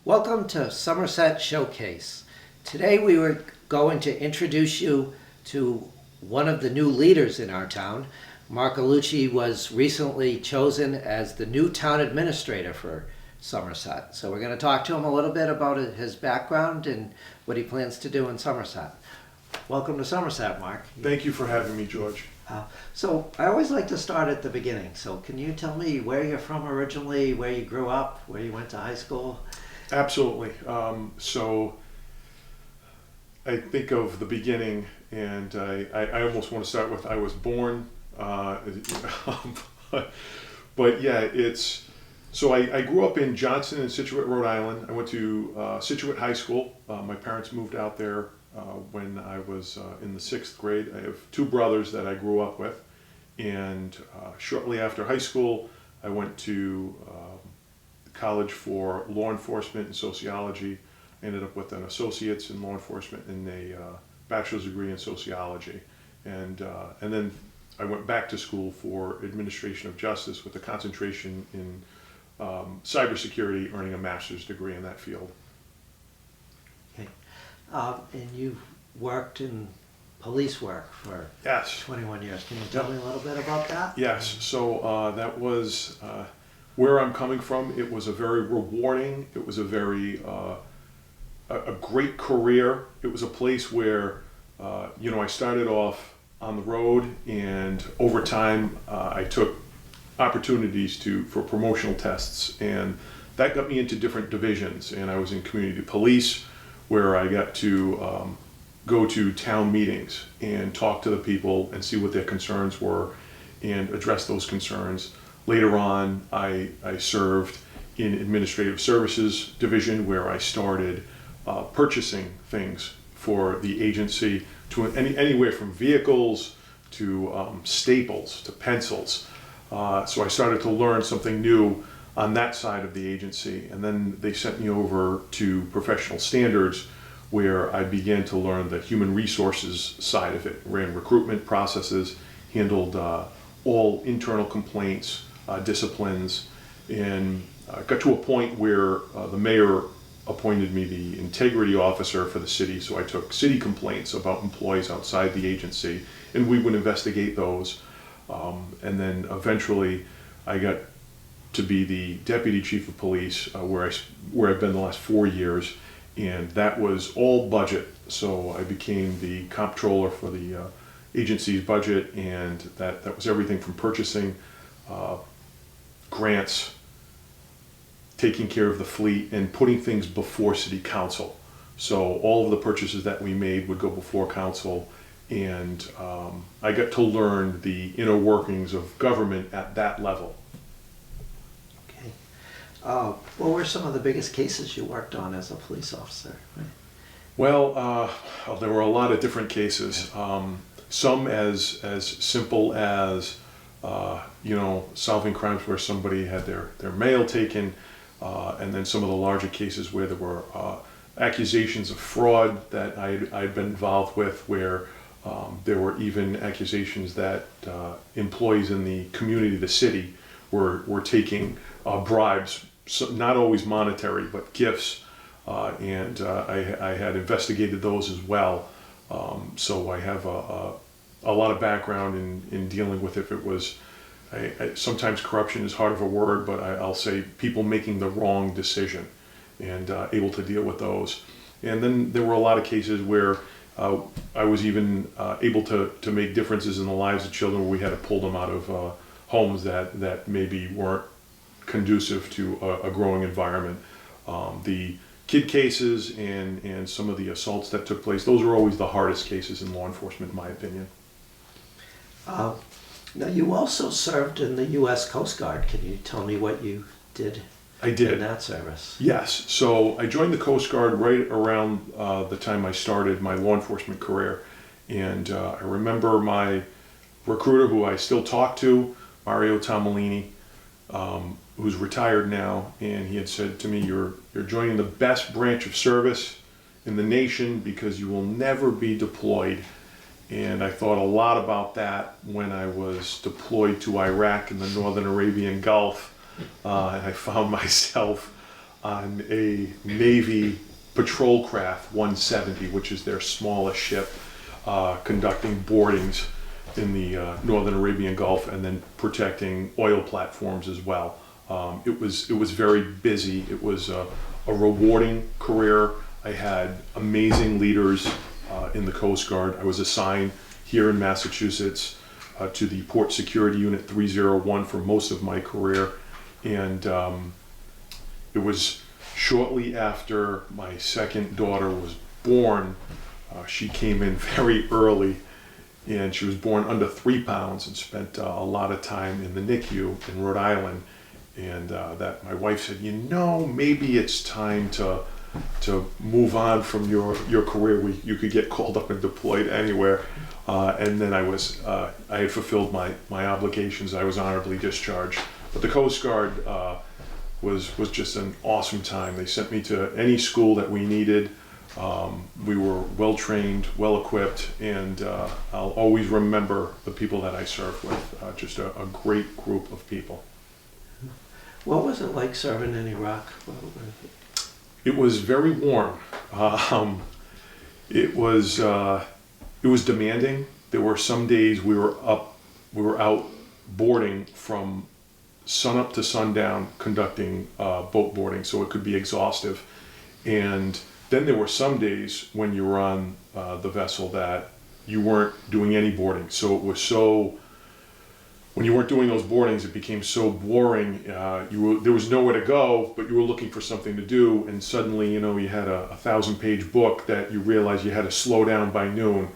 Welcome to Somerset Showcase. Today we were going to introduce you to one of the new leaders in our town. Mark Ullucci was recently chosen as the new town administrator for Somerset. So we're going to talk to him a little bit about his background and what he plans to do in Somerset. Welcome to Somerset, Mark. Thank you for having me, George. So I always like to start at the beginning. So can you tell me where you're from originally, where you grew up, where you went to high school? Absolutely. So I think of the beginning, and I almost want to start with I was born. But yeah, so I grew up in Johnson and Scituate, Rhode Island. I went to Scituate High School. My parents moved out there when I was in the 6th grade. I have two brothers that I grew up with, and shortly after high school, I went to college for law enforcement and sociology. Ended up with an associate's in law enforcement and a bachelor's degree in sociology, and then I went back to school for administration of justice with a concentration in cybersecurity, earning a master's degree in that field. Okay. And you've worked in police work for Yes. 21 years. Can you tell me a little bit about that? Yes. So that was where I'm coming from. It was a very rewarding. It was a very a great career. It was a place where I started off on the road, and over time I took opportunities for promotional tests, and that got me into different divisions. And I was in community police, where I got to go to town meetings and talk to the people and see what their concerns were and address those concerns. Later on, I served in administrative services division, where I started purchasing things for the agency, to anywhere from vehicles to staples to pencils. So I started to learn something new on that side of the agency, and then they sent me over to professional standards, where I began to learn the human resources side of it. Ran recruitment processes, handled all internal complaints, disciplines, and got to a point where the mayor appointed me the integrity officer for the city. So I took city complaints about employees outside the agency, and we would investigate those. And then eventually I got to be the deputy chief of police, where I've been the last 4 years, and that was all budget. So I became the comptroller for the agency's budget, and that was everything from purchasing, grants, taking care of the fleet, and putting things before city council. So all of the purchases that we made would go before council, and I got to learn the inner workings of government at that level. Okay. What were some of the biggest cases you worked on as a police officer? Well, there were a lot of different cases. Some as simple as solving crimes where somebody had their mail taken, and then some of the larger cases where there were accusations of fraud that I'd been involved with, where there were even accusations that employees in the community, the city, were taking bribes, so not always monetary, but gifts, and I had investigated those as well. So I have a lot of background in dealing with, if it was, sometimes corruption is hard of a word, but I'll say people making the wrong decision, and able to deal with those. And then there were a lot of cases where I was even able to make differences in the lives of children, where we had to pull them out of homes that maybe weren't conducive to a growing environment. The kid cases and some of the assaults that took place, those are always the hardest cases in law enforcement, in my opinion. Now, you also served in the U.S. Coast Guard. Can you tell me what you did? I did. In that service? Yes. So I joined the Coast Guard right around the time I started my law enforcement career. And I remember my recruiter, who I still talk to, Mario Tomolini, who's retired now, and he had said to me, you're joining the best branch of service in the nation, because you will never be deployed. And I thought a lot about that when I was deployed to Iraq in the Northern Arabian Gulf, and I found myself on a Navy patrol craft 170, which is their smallest ship, conducting boardings in the northern Arabian Gulf and then protecting oil platforms as well. It was very busy. It was a rewarding career. I had amazing leaders in the Coast Guard. I was assigned here in Massachusetts to the Port Security Unit 301 for most of my career, and it was shortly after my second daughter was born. She came in very early, and she was born under 3 pounds and spent a lot of time in the NICU in Rhode Island. And that my wife said, maybe it's time to move on from your career. You could get called up and deployed anywhere. And then I had fulfilled my obligations. I was honorably discharged. But the Coast Guard was just an awesome time. They sent me to any school that we needed. We were well trained, well equipped, and I'll always remember the people that I served with. Just a great group of people. What was it like serving in Iraq? It was very warm. It was demanding. There were some days we were out boarding from sunup to sundown, conducting boat boarding, so it could be exhaustive. And then there were some days when you were on the vessel that you weren't doing any boarding. So it was when you weren't doing those boardings, it became so boring. There was nowhere to go, but you were looking for something to do, and suddenly, you had a 1,000-page book that you realized you had to slow down by noon,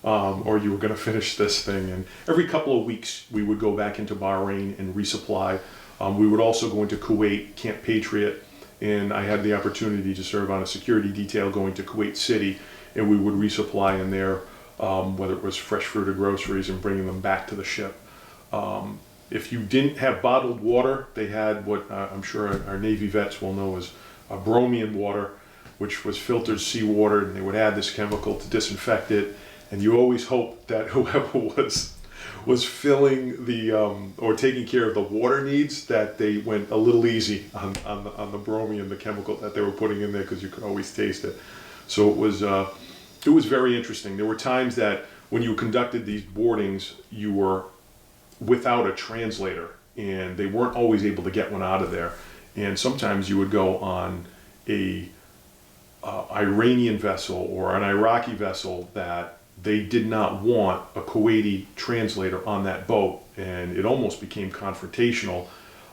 or you were going to finish this thing. And every couple of weeks, we would go back into Bahrain and resupply. We would also go into Kuwait, Camp Patriot, and I had the opportunity to serve on a security detail going to Kuwait City, and we would resupply in there, whether it was fresh fruit or groceries, and bringing them back to the ship. If you didn't have bottled water, they had what I'm sure our Navy vets will know as bromium water, which was filtered seawater, and they would add this chemical to disinfect it. And you always hoped that whoever was filling or taking care of the water needs, that they went a little easy on the bromium, the chemical that they were putting in there, because you could always taste it. So it was very interesting. There were times that when you conducted these boardings, you were without a translator, and they weren't always able to get one out of there. And sometimes you would go on a Iranian vessel or an Iraqi vessel that they did not want a Kuwaiti translator on that boat, and it almost became confrontational.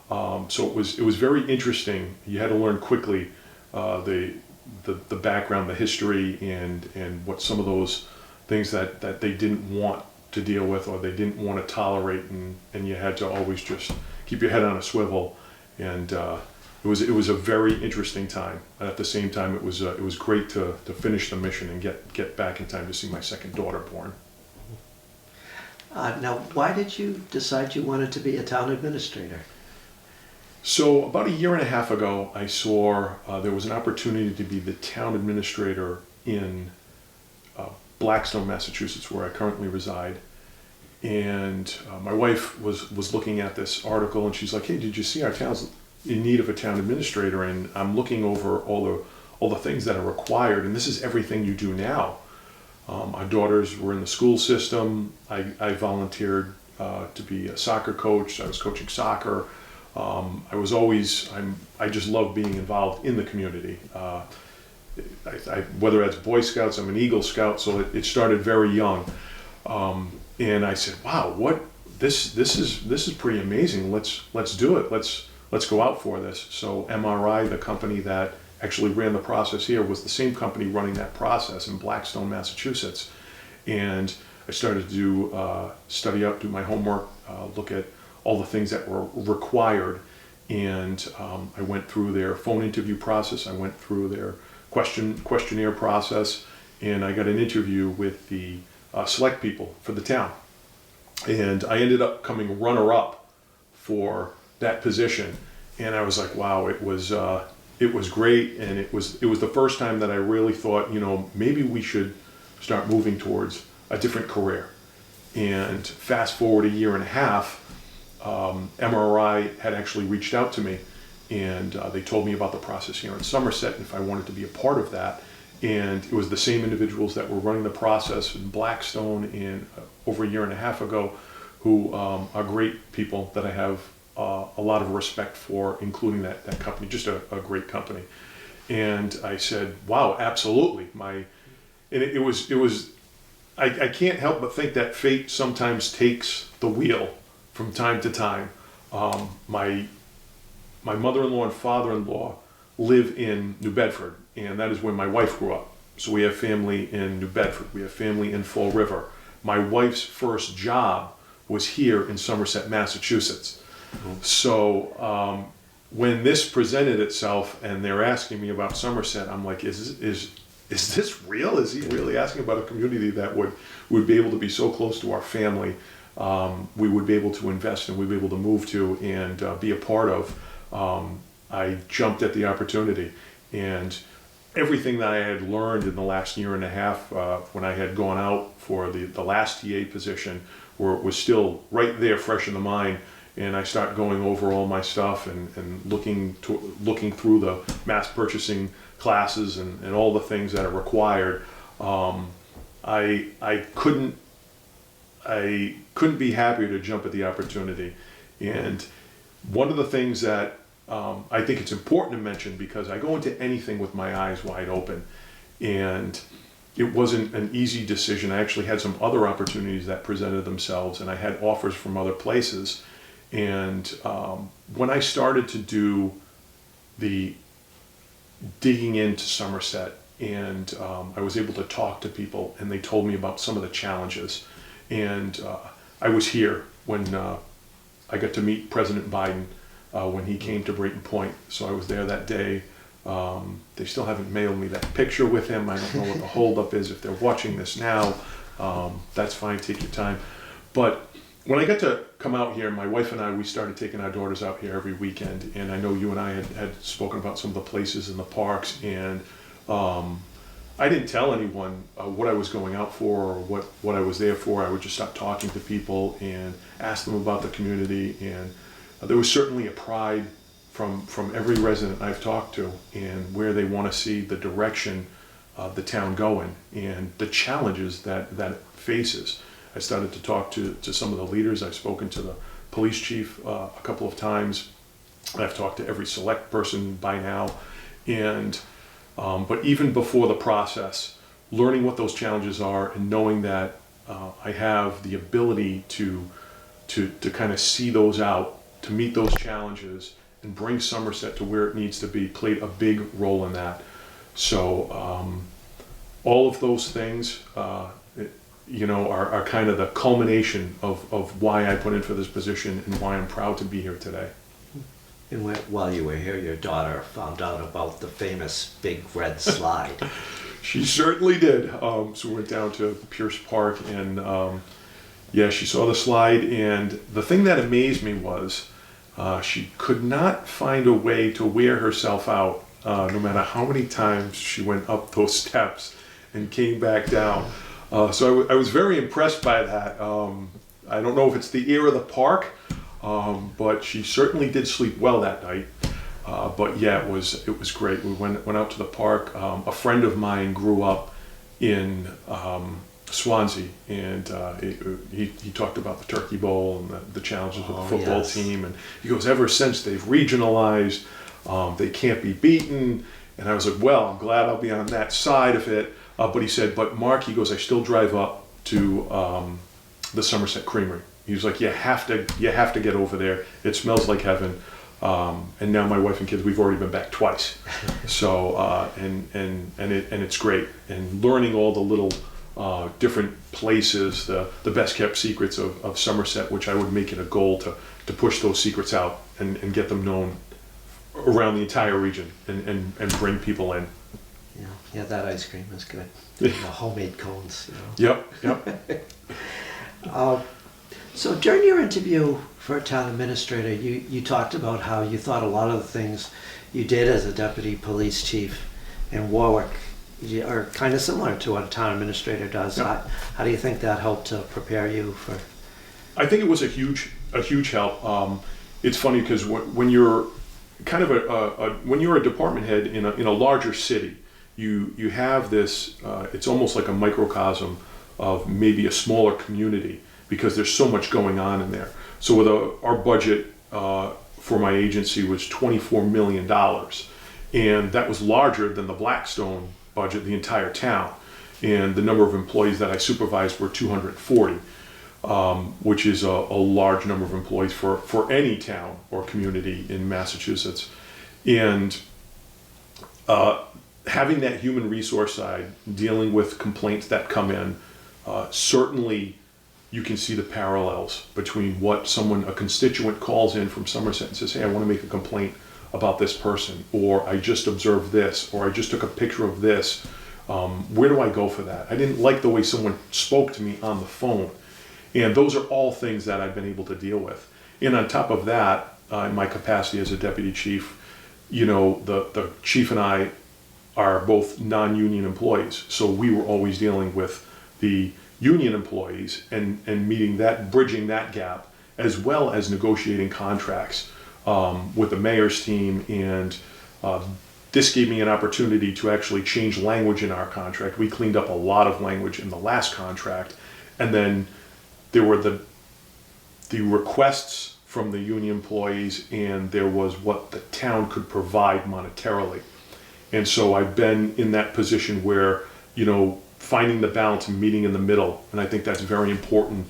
So it was very interesting. You had to learn quickly the background, the history, and what some of those things that they didn't want to deal with, or they didn't want to tolerate, and you had to always just keep your head on a swivel. And it was a very interesting time. And at the same time, it was great to finish the mission and get back in time to see my second daughter born. Now, why did you decide you wanted to be a town administrator? So about a year and a half ago, I saw there was an opportunity to be the town administrator in Blackstone, Massachusetts, where I currently reside. And my wife was looking at this article, and she's like, "Hey, did you see our town's in need of a town administrator?" And I'm looking over all the things that are required, and this is everything you do now. Our daughters were in the school system. I volunteered to be a soccer coach. I was coaching soccer. I just love being involved in the community. Whether that's Boy Scouts, I'm an Eagle Scout, so it started very young. And I said, "Wow, this is pretty amazing. Let's do it. Let's go out for this." So MRI, the company that actually ran the process here, was the same company running that process in Blackstone, Massachusetts. And I started to study up, do my homework, look at all the things that were required. And I went through their phone interview process. I went through their questionnaire process, and I got an interview with the select people for the town. And I ended up coming runner-up for that position. And I was like, wow, it was great. And it was the first time that I really thought, maybe we should start moving towards a different career. And fast forward a year and a half, MRI had actually reached out to me, and they told me about the process here in Somerset and if I wanted to be a part of that. And it was the same individuals that were running the process in Blackstone over a year and a half ago, who are great people that I have a lot of respect for, including that company, just a great company. And I said, wow, absolutely. I can't help but think that fate sometimes takes the wheel from time to time. My mother-in-law and father-in-law live in New Bedford, and that is where my wife grew up. So we have family in New Bedford. We have family in Fall River. My wife's first job was here in Somerset, Massachusetts. Mm-hmm. So when this presented itself and they're asking me about Somerset, I'm like, is this real? Is he really asking about a community that would be able to be so close to our family? We would be able to invest and we'd be able to move to and be a part of. I jumped at the opportunity, and everything that I had learned in the last year and a half when I had gone out for the last TA position was still right there, fresh in the mind. And I start going over all my stuff and looking through the mass purchasing classes and all the things that are required. I couldn't be happier to jump at the opportunity. And one of the things that I think it's important to mention, because I go into anything with my eyes wide open, and it wasn't an easy decision. I actually had some other opportunities that presented themselves, and I had offers from other places. And when I started to do the digging into Somerset, and I was able to talk to people, and they told me about some of the challenges. And I was here when I got to meet President Biden when he came to Brayton Point. So I was there that day. They still haven't mailed me that picture with him. I don't know what the holdup is. If they're watching this now, that's fine, take your time. But when I got to come out here, my wife and I, we started taking our daughters out here every weekend. And I know you and I had spoken about some of the places in the parks. And I didn't tell anyone what I was going out for or what I was there for. I would just start talking to people and ask them about the community. And there was certainly a pride from every resident I've talked to and where they want to see the direction of the town going and the challenges that it faces. I started to talk to some of the leaders. I've spoken to the police chief a couple of times. I've talked to every select person by now. And but even before the process, learning what those challenges are and knowing that I have the ability to kind of see those out, to meet those challenges and bring Somerset to where it needs to be, played a big role in that. So all of those things, are kind of the culmination of why I put in for this position and why I'm proud to be here today. And while you were here, your daughter found out about the famous Big Red Slide. She certainly did. So we went down to Pierce Park and she saw the slide. And the thing that amazed me was she could not find a way to wear herself out, no matter how many times she went up those steps and came back down. So I was very impressed by that. I don't know if it's the air of the park, but she certainly did sleep well that night. But yeah, it was great. We went out to the park. A friend of mine grew up in Swansea, and he talked about the Turkey Bowl and the challenges with the football team. And he goes, ever since they've regionalized, they can't be beaten. And I was like, well, I'm glad I'll be on that side of it. But he said, but Mark, he goes, I still drive up to the Somerset Creamery. He was like, you have to get over there. It smells like heaven. And now my wife and kids, we've already been back twice. So and it's great. And learning all the little different places, the best kept secrets of Somerset, which I would make it a goal to push those secrets out and get them known around the entire region and bring people in. Yeah, that ice cream is good. The homemade cones. Yep. So during your interview for a town administrator, you talked about how you thought a lot of the things you did as a deputy police chief in Warwick are kind of similar to what a town administrator does. Yep. How do you think that helped to prepare you for? I think it was a huge help. It's funny because when you're kind of when you're a department head in a larger city, you have this, it's almost like a microcosm of maybe a smaller community because there's so much going on in there. So with our budget for my agency was $24 million, and that was larger than the Blackstone budget, the entire town. And the number of employees that I supervised were 240, which is a large number of employees for any town or community in Massachusetts. And having that human resource side, dealing with complaints that come in, certainly you can see the parallels between what a constituent calls in from Somerset and says, hey, I want to make a complaint about this person, or I just observed this, or I just took a picture of this. Where do I go for that? I didn't like the way someone spoke to me on the phone. And those are all things that I've been able to deal with. And on top of that, in my capacity as a deputy chief, the chief and I are both non-union employees. So we were always dealing with the union employees and bridging that gap, as well as negotiating contracts with the mayor's team. And this gave me an opportunity to actually change language in our contract. We cleaned up a lot of language in the last contract. And then there were the requests from the union employees, and there was what the town could provide monetarily. And so I've been in that position where, finding the balance and meeting in the middle. And I think that's very important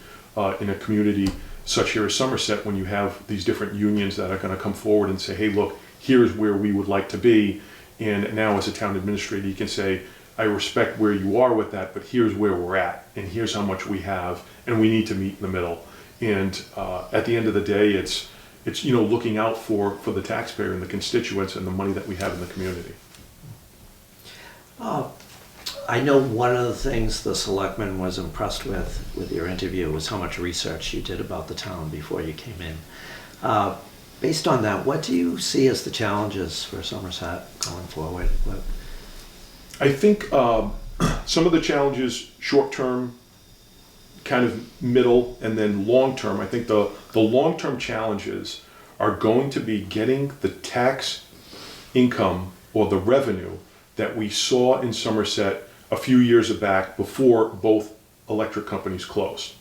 in a community such here as Somerset, when you have these different unions that are going to come forward and say, hey, look, here's where we would like to be. And now as a town administrator, you can say, I respect where you are with that, but here's where we're at, and here's how much we have, and we need to meet in the middle. And at the end of the day, it's looking out for the taxpayer and the constituents and the money that we have in the community. I know one of the things the selectman was impressed with your interview was how much research you did about the town before you came in. Based on that, what do you see as the challenges for Somerset going forward? I think some of the challenges, short-term, kind of middle, and then long-term. I think the long-term challenges are going to be getting the tax income or the revenue that we saw in Somerset a few years back before both electric companies closed.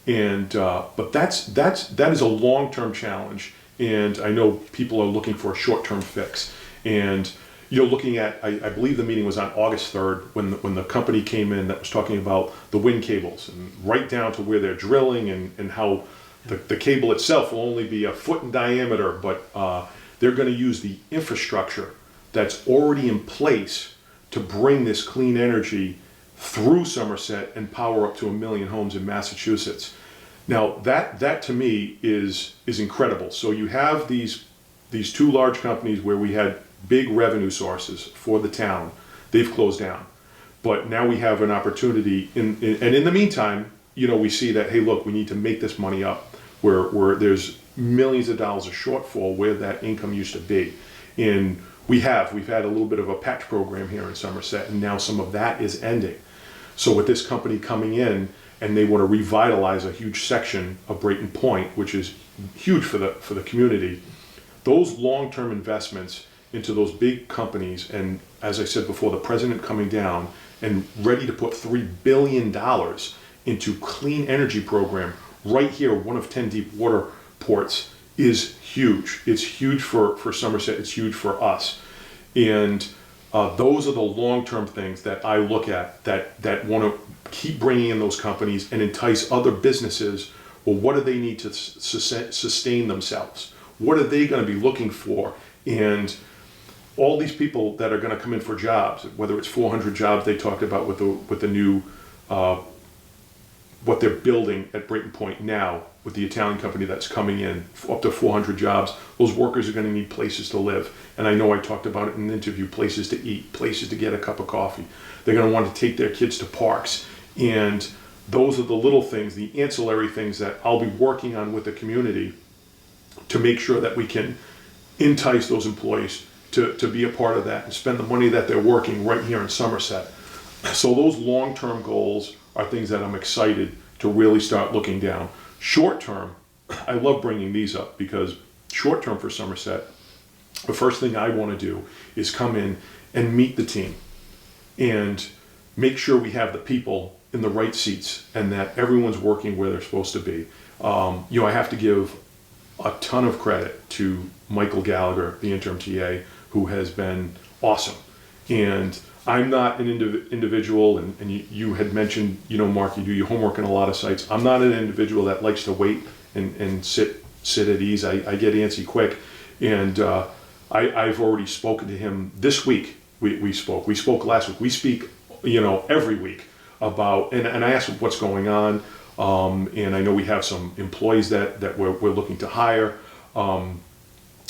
And but that is a long-term challenge, and I know people are looking for a short-term fix. And looking at, I believe the meeting was on August 3rd when the company came in that was talking about the wind cables, and right down to where they're drilling and how the cable itself will only be a foot in diameter, but they're going to use the infrastructure that's already in place to bring this clean energy through Somerset and power up to 1 million homes in Massachusetts. Now that to me is incredible. So you have these two large companies where we had big revenue sources for the town. They've closed down, but now we have an opportunity. And in the meantime, we see that, hey, look, we need to make this money up. Where there's millions of dollars of shortfall where that income used to be, and we've had a little bit of a patch program here in Somerset, and now some of that is ending. So with this company coming in, and they want to revitalize a huge section of Brayton Point, which is huge for the community, those long-term investments into those big companies, and as I said before, the president coming down and ready to put $3 billion into clean energy program right here, one of 10 deep water ports, is huge. It's huge for Somerset. It's huge for us. And those are the long-term things that I look at that want to keep bringing in those companies and entice other businesses. Well, what do they need to sustain themselves? What are they going to be looking for? And all these people that are going to come in for jobs, whether it's 400 jobs they talked about with the new what they're building at Brayton Point now with the Italian company that's coming in, up to 400 jobs, those workers are going to need places to live. And I know I talked about it in an interview, places to eat, places to get a cup of coffee. They're going to want to take their kids to parks. And those are the little things, the ancillary things that I'll be working on with the community to make sure that we can entice those employees to be a part of that and spend the money that they're working right here in Somerset. So those long-term goals are things that I'm excited to really start looking down. Short-term, I love bringing these up because short-term for Somerset, the first thing I want to do is come in and meet the team and make sure we have the people in the right seats and that everyone's working where they're supposed to be. I have to give a ton of credit to Michael Gallagher, the interim TA, who has been awesome. And I'm not an individual, and you had mentioned, Mark, you do your homework in a lot of sites. I'm not an individual that likes to wait and sit at ease. I get antsy quick. And I've already spoken to him this week. We spoke last week. We speak, every week about, and I asked him what's going on. And I know we have some employees that we're looking to hire. And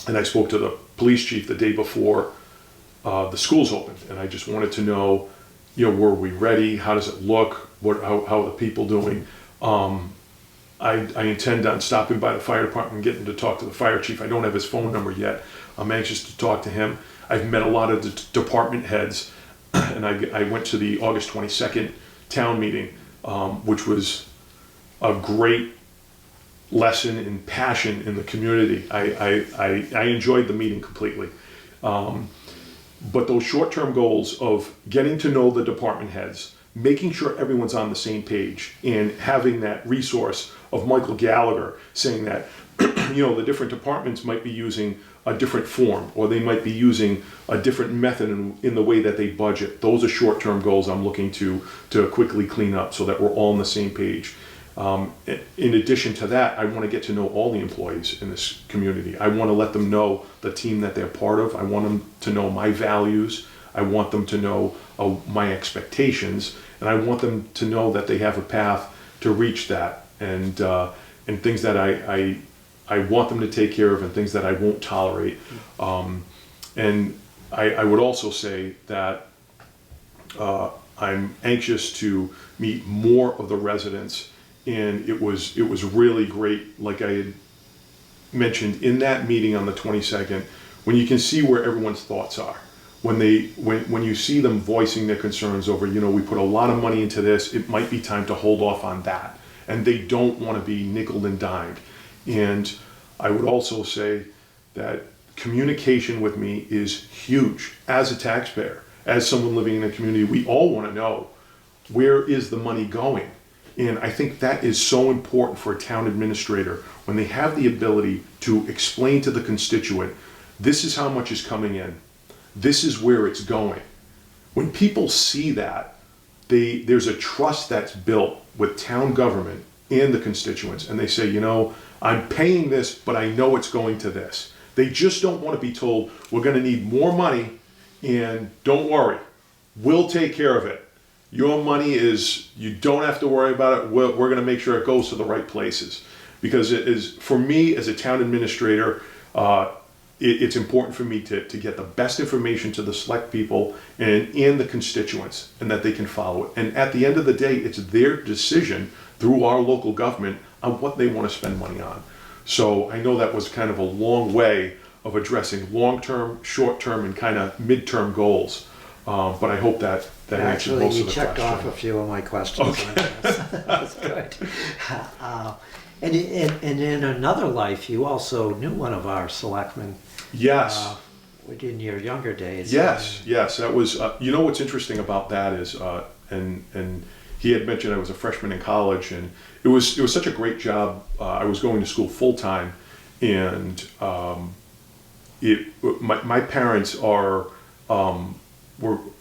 I spoke to the police chief the day before the schools opened, and I just wanted to know, were we ready? How does it look? How are the people doing? I intend on stopping by the fire department and getting to talk to the fire chief. I don't have his phone number yet. I'm anxious to talk to him. I've met a lot of the department heads, and I went to the August 22nd town meeting, which was a great lesson in passion in the community. I enjoyed the meeting completely. But those short-term goals of getting to know the department heads, making sure everyone's on the same page, and having that resource of Michael Gallagher saying that, the different departments might be using a different form, or they might be using a different method in the way that they budget. Those are short-term goals I'm looking to quickly clean up so that we're all on the same page. In addition to that, I want to get to know all the employees in this community. I want to let them know the team that they're part of. I want them to know my values. I want them to know my expectations, and I want them to know that they have a path to reach that, and things that I want them to take care of, and things that I won't tolerate. And I would also say that I'm anxious to meet more of the residents. And it was really great, like I had mentioned in that meeting on the 22nd, when you can see where everyone's thoughts are. When you see them voicing their concerns over, we put a lot of money into this, it might be time to hold off on that. And they don't want to be nickeled and dimed. And I would also say that communication with me is huge. As a taxpayer, as someone living in a community, we all want to know, where is the money going? And I think that is so important for a town administrator when they have the ability to explain to the constituent, this is how much is coming in, this is where it's going. When people see that, there's a trust that's built with town government and the constituents, and they say, I'm paying this, but I know it's going to this. They just don't want to be told, we're going to need more money, and don't worry, we'll take care of it. Your money you don't have to worry about it. We're going to make sure it goes to the right places. Because it is, for me as a town administrator, it's important for me to get the best information to the select people and the constituents, and that they can follow it. And at the end of the day, it's their decision through our local government on what they want to spend money on. So I know that was kind of a long way of addressing long-term, short-term, and kind of mid-term goals. But I hope that answers Actually, most you of the checked question. off a few of my questions. Okay. That's good. And in another life, you also knew one of our selectmen. Yes. In your younger days. Yes. That was. What's interesting about that is, and he had mentioned I was a freshman in college, and it was such a great job. I was going to school full time, and my parents are.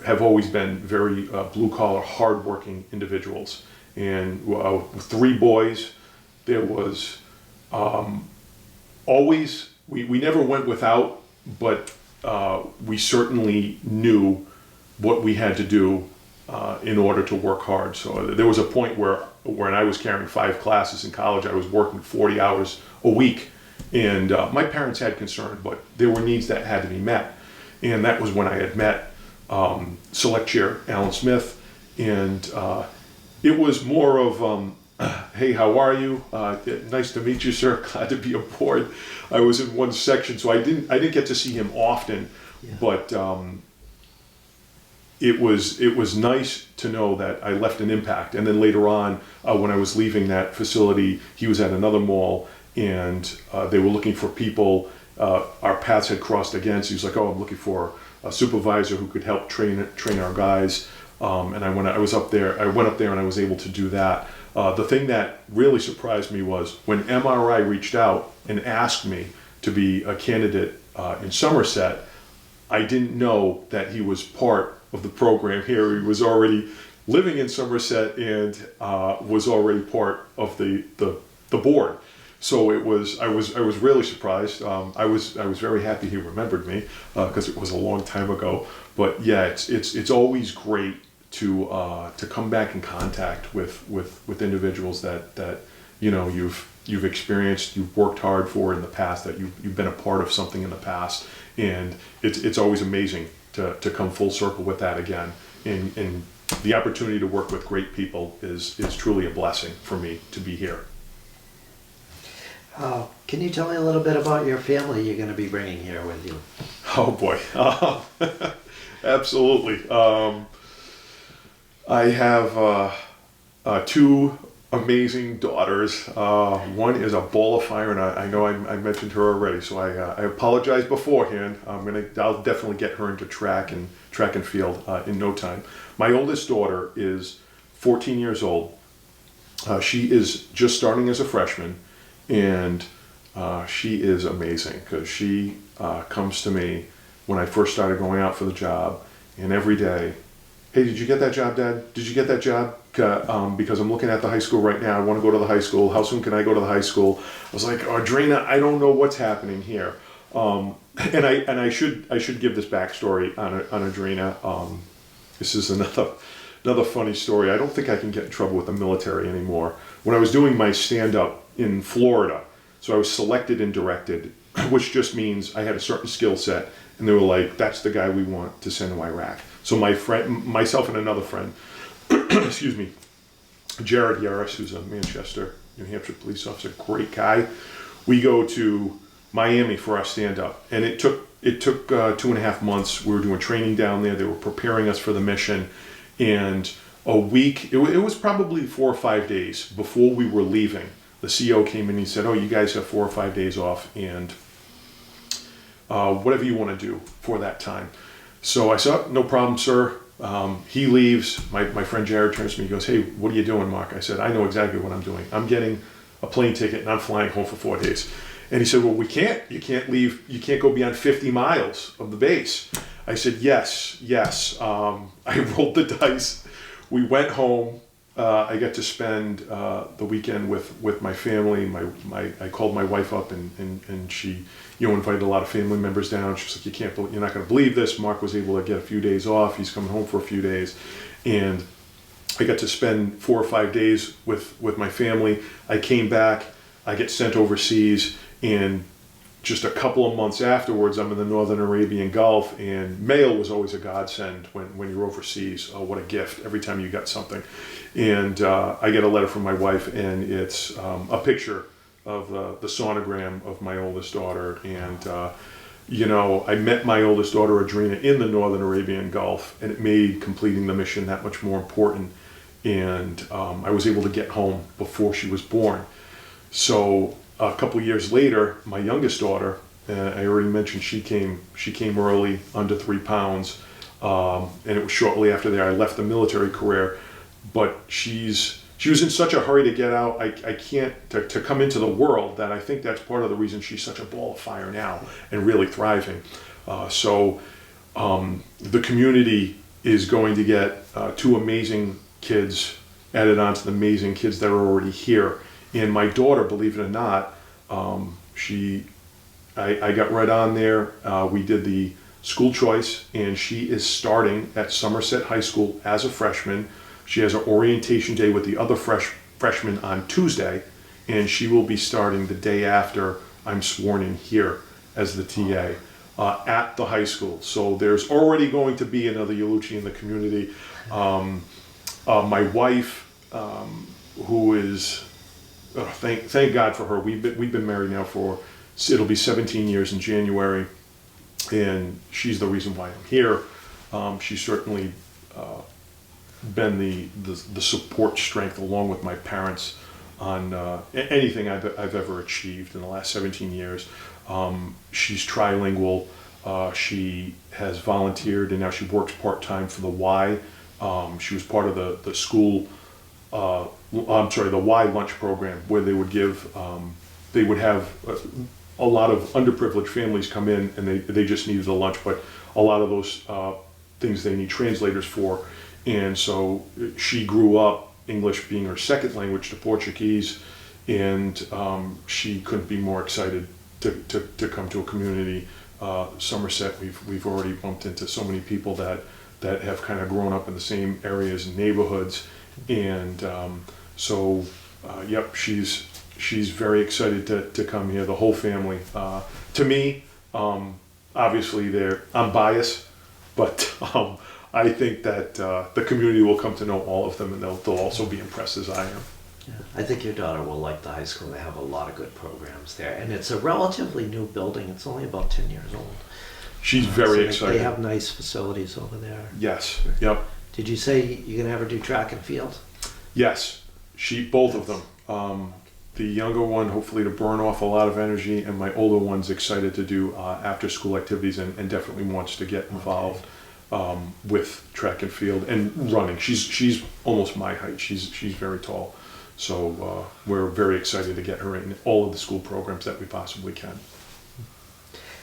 Have always been very blue-collar, hard-working individuals. And with 3 boys, there was always, we never went without, but we certainly knew what we had to do in order to work hard. So there was a point where when I was carrying 5 classes in college, I was working 40 hours a week. And my parents had concern, but there were needs that had to be met. And that was when I had met Select Chair Alan Smith, and it was more of, hey, how are you? Nice to meet you, sir. Glad to be aboard. I was in one section, so I didn't get to see him often, but it was nice to know that I left an impact. And then later on, when I was leaving that facility, he was at another mall, and they were looking for people, our paths had crossed again. So he was like, "Oh, I'm looking for a supervisor who could help train our guys." And I went up there and I was able to do that. The thing that really surprised me was when MRI reached out and asked me to be a candidate in Somerset. I didn't know that he was part of the program here. He was already living in Somerset and was already part of the board. So I was really surprised. I was very happy he remembered me because it was a long time ago. But yeah, it's always great to come back in contact with individuals that you know you've experienced, you've worked hard for in the past, that you've been a part of something in the past, and it's always amazing to come full circle with that again. And the opportunity to work with great people is truly a blessing for me to be here. Can you tell me a little bit about your family you're going to be bringing here with you? Oh boy, absolutely. I have two amazing daughters. One is a ball of fire, and I know I mentioned her already, so I apologize beforehand. I'll definitely get her into track and field in no time. My oldest daughter is 14 years old. She is just starting as a freshman, and she is amazing because she comes to me when I first started going out for the job, and every day, "Hey, did you get that job, Dad? Did you get that job? Because I'm looking at the high school right now. I want to go to the high school. How soon can I go to the high school?" I was like, "Audrina, I don't know what's happening here." And I should give this backstory on Audrina. This is another funny story. I don't think I can get in trouble with the military anymore. When I was doing my stand-up in Florida, so I was selected and directed, which just means I had a certain skill set, and they were like, "That's the guy we want to send to Iraq." So myself and another friend, excuse me, Jared Yaris, who's a Manchester, New Hampshire police officer, great guy. We go to Miami for our stand-up, and it took 2.5 months. We were doing training down there. They were preparing us for the mission, and a week, it was probably 4 or 5 days before we were leaving. The CO came in and he said, "Oh, you guys have 4 or 5 days off, and whatever you want to do for that time." So I said, "Oh, no problem, sir." He leaves. My friend Jared turns to me. He goes, "Hey, what are you doing, Mark?" I said, "I know exactly what I'm doing. I'm getting a plane ticket and I'm flying home for 4 days." And he said, "Well, we can't. You can't leave. You can't go beyond 50 miles of the base." I said, yes. I rolled the dice. We went home. I got to spend the weekend with my family. I called my wife up and she, invited a lot of family members down. She was like, "You're not going to believe this. Mark was able to get a few days off. He's coming home for a few days." And I got to spend 4 or 5 days with my family. I came back. I get sent overseas, and just a couple of months afterwards, I'm in the Northern Arabian Gulf, and mail was always a godsend when you're overseas. Oh, what a gift every time you got something. And I get a letter from my wife, and it's a picture of the sonogram of my oldest daughter. And, I met my oldest daughter, Audrina, in the Northern Arabian Gulf, and it made completing the mission that much more important. And I was able to get home before she was born. So a couple of years later, my youngest daughter, I already mentioned she came early, under 3 pounds, and it was shortly after that I left the military career. But she was in such a hurry to get out. I can't to come into the world, that I think that's part of the reason she's such a ball of fire now and really thriving. So the community is going to get 2 amazing kids added on to the amazing kids that are already here. And my daughter, believe it or not, I got right on there. We did the school choice, and she is starting at Somerset High School as a freshman. She has an orientation day with the other freshmen on Tuesday, and she will be starting the day after I'm sworn in here as the TA at the high school. So there's already going to be another Ullucci in the community. My wife, who is... thank God for her. We've been married now it'll be 17 years in January, and she's the reason why I'm here. She's certainly been the support strength, along with my parents, on anything I've ever achieved in the last 17 years. She's trilingual. She has volunteered, and now she works part-time for the Y. She was part of the school, I'm sorry, the Y lunch program, where they would give, they would have a lot of underprivileged families come in, and they just needed a lunch, but a lot of those things they need translators for. And so she grew up, English being her second language to Portuguese, and she couldn't be more excited to come to a community. Somerset, we've already bumped into so many people that have kind of grown up in the same areas and neighborhoods, and yep, she's very excited to come here. The whole family. To me, obviously I'm biased, but I think that the community will come to know all of them, and they'll also be impressed as I am. Yeah, I think your daughter will like the high school. They have a lot of good programs there, and it's a relatively new building. It's only about 10 years old. She's very excited. They have nice facilities over there. Yes. Yep. Did you say you're gonna have her do track and field? Yes. Both of them. The younger one, hopefully to burn off a lot of energy, and my older one's excited to do after-school activities and definitely wants to get involved with track and field and running. She's almost my height. She's very tall. So we're very excited to get her in all of the school programs that we possibly can.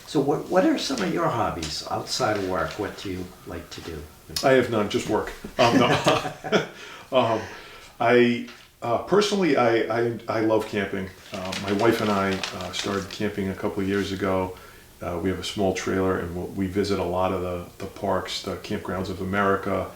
So what are some of your hobbies outside of work? What do you like to do? I have none, just work. No. I personally, I love camping. My wife and I started camping a couple of years ago. We have a small trailer, and we visit a lot of the parks, the Campgrounds of America,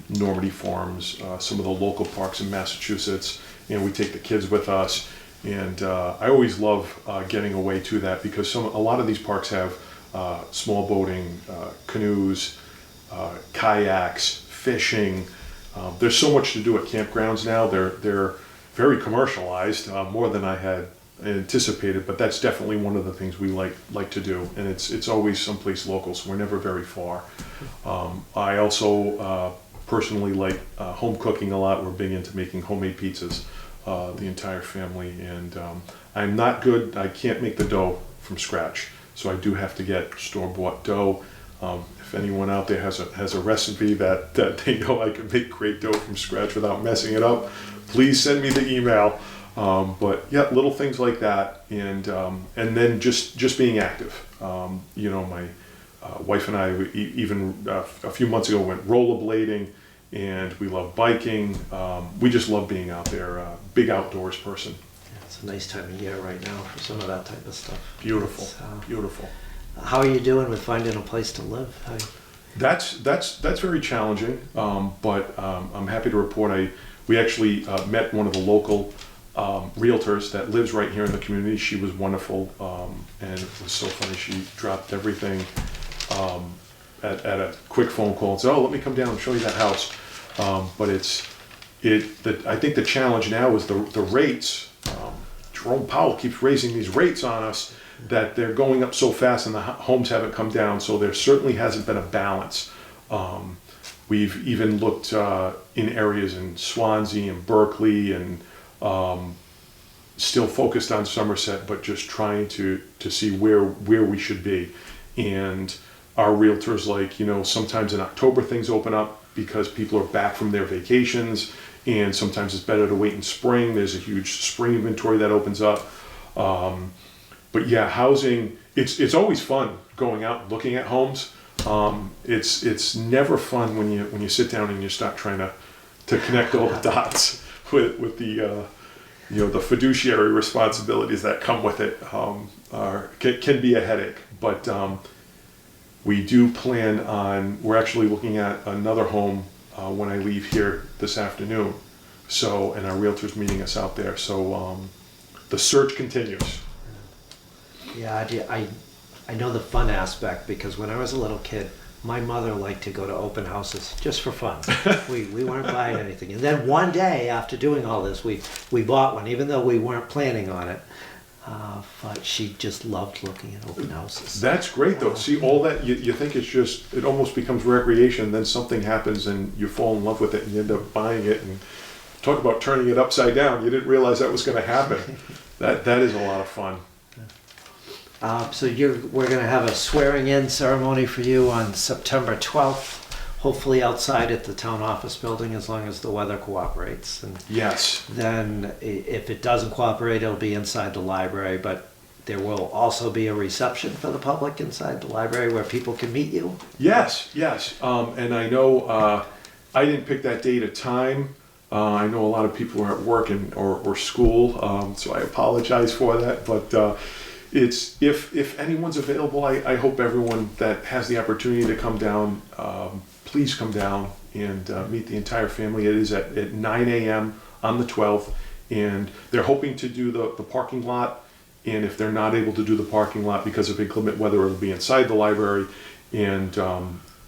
Normandy Farms, some of the local parks in Massachusetts, and we take the kids with us. And I always love getting away to that, because a lot of these parks have small boating, canoes, kayaks, fishing. There's so much to do at campgrounds now. They're very commercialized, more than I had anticipated, but that's definitely one of the things we like to do, and it's always someplace local, so we're never very far. I also personally like home cooking a lot. We're big into making homemade pizzas, the entire family, and I'm not good. I can't make the dough from scratch, so I do have to get store-bought dough. If anyone out there has a recipe that they know I can make great dough from scratch without messing it up, please send me the email. But yeah, little things like that, and then just being active. My wife and I even a few months ago went rollerblading, and we love biking. We just love being out there. Big outdoors person. Yeah, it's a nice time of year right now for some of that type of stuff. Beautiful, beautiful. How are you doing with finding a place to live? That's very challenging, but I'm happy to report we actually met one of the local realtors that lives right here in the community. She was wonderful, and it was so funny. She dropped everything at a quick phone call and said, "Oh, let me come down and show you that house." But I think the challenge now is the rates. Jerome Powell keeps raising these rates on us, that they're going up so fast, and the homes haven't come down. So there certainly hasn't been a balance. We've even looked in areas in Swansea and Berkeley, and still focused on Somerset, but just trying to see where we should be. And our realtors, sometimes in October things open up because people are back from their vacations, and sometimes it's better to wait in spring. There's a huge spring inventory that opens up. But yeah, housing, it's always fun going out and looking at homes. It's never fun when you sit down and you start trying to connect all the dots with the the fiduciary responsibilities that come with it. Can be a headache, but we do plan on, we're actually looking at another home when I leave here this afternoon. So, and our realtor's meeting us out there. So the search continues. Yeah, I know the fun aspect, because when I was a little kid, my mother liked to go to open houses just for fun. We weren't buying anything. And then one day after doing all this, we bought one, even though we weren't planning on it. But she just loved looking at open houses. That's great though. See, all that, you think it almost becomes recreation, then something happens and you fall in love with it and you end up buying it, and talk about turning it upside down. You didn't realize that was going to happen. That is a lot of fun. So we're going to have a swearing-in ceremony for you on September 12th, hopefully outside at the town office building, as long as the weather cooperates. And Yes. then if it doesn't cooperate, it'll be inside the library, but there will also be a reception for the public inside the library where people can meet you. Yes, yes. And I know I didn't pick that date or time. I know a lot of people are at work or school, so I apologize for that. But it's if anyone's available, I hope everyone that has the opportunity to come down, please come down and meet the entire family. It is at 9 a.m. on the 12th, and they're hoping to do the parking lot. And if they're not able to do the parking lot because of inclement weather, it'll be inside the library. And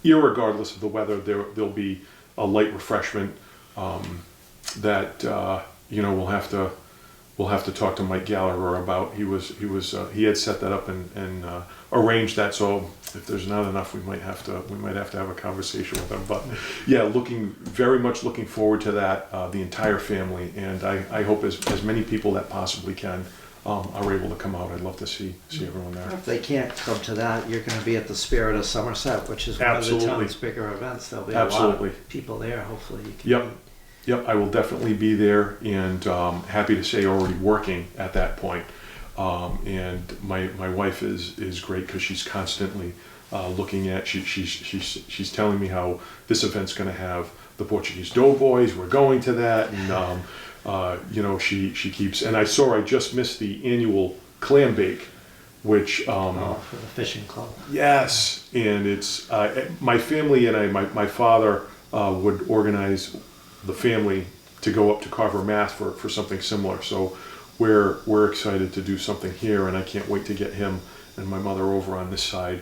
irregardless of the weather, there'll be a light refreshment that we'll have to talk to Mike Gallagher about. He had set that up and arranged that. So if there's not enough, we might have to have a conversation with him. But yeah, very much looking forward to that. The entire family, and I hope as many people that possibly can are able to come out. I'd love to see everyone there. If they can't come to that, you're going to be at the Spirit of Somerset, which is one Absolutely. of the town's bigger events. There'll be Absolutely. a lot of people there. Hopefully you can. Yep. Yep, I will definitely be there, and happy to say already working at that point. And my wife is great because she's constantly looking at. She's telling me how this event's going to have the Portuguese Doughboys. We're going to that, and she keeps. And I just missed the annual clam bake, which for the fishing club. Yes, and it's my family and my father would organize the family to go up to Carver, Mass for something similar. So we're excited to do something here, and I can't wait to get him and my mother over on this side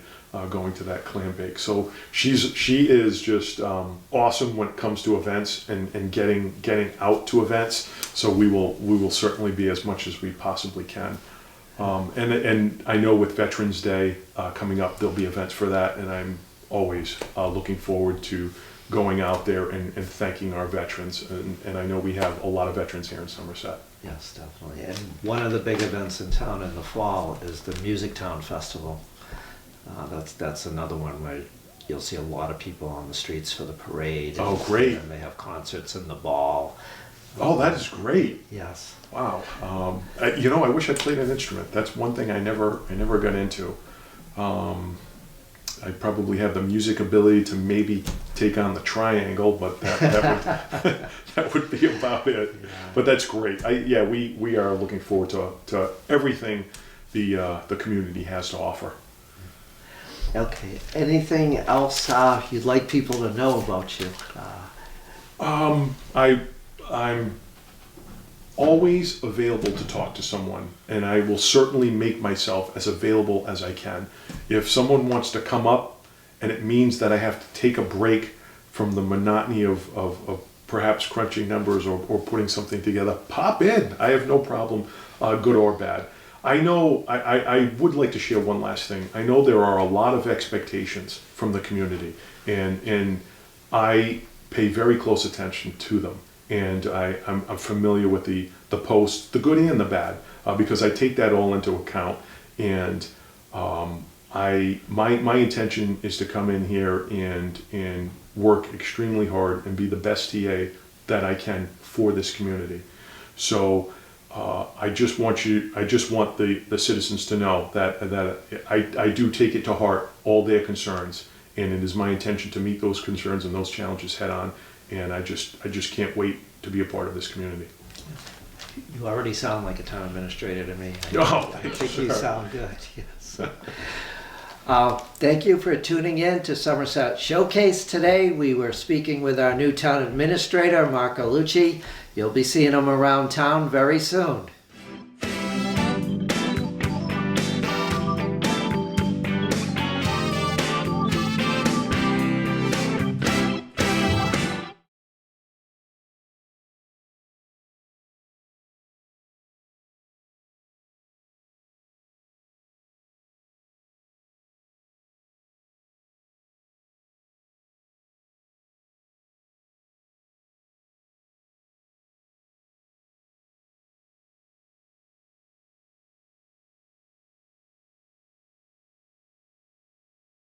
going to that clam bake. So she is just awesome when it comes to events and getting out to events. So we will certainly be as much as we possibly can. And I know with Veterans Day coming up, there'll be events for that, and I'm always looking forward to going out there and thanking our veterans. And I know we have a lot of veterans here in Somerset. Yes, definitely. And one of the big events in town in the fall is the Music Town Festival. That's another one where you'll see a lot of people on the streets for the parade. Oh, great. And they have concerts in the ball. Oh, that is great. Yes. Wow. I wish I played an instrument. That's one thing I never got into. I probably have the music ability to maybe take on the triangle, but that would be about it. Yeah. But that's great. We are looking forward to everything the community has to offer. Okay. Anything else you'd like people to know about you? I'm always available to talk to someone, and I will certainly make myself as available as I can. If someone wants to come up and it means that I have to take a break from the monotony of perhaps crunching numbers or putting something together, pop in. I have no problem, good or bad. I know, I would like to share one last thing. I know there are a lot of expectations from the community, and I pay very close attention to them. And I'm familiar with the posts, the good and the bad, because I take that all into account. And my intention is to come in here and work extremely hard and be the best TA that I can for this community. So I just want the citizens to know that I do take it to heart, all their concerns, and it is my intention to meet those concerns and those challenges head on. And I just can't wait to be a part of this community. You already sound like a town administrator to me. I think you sound good. Yes. Thank you for tuning in to Somerset Showcase today. We were speaking with our new town administrator, Mark Ullucci. You'll be seeing him around town very soon.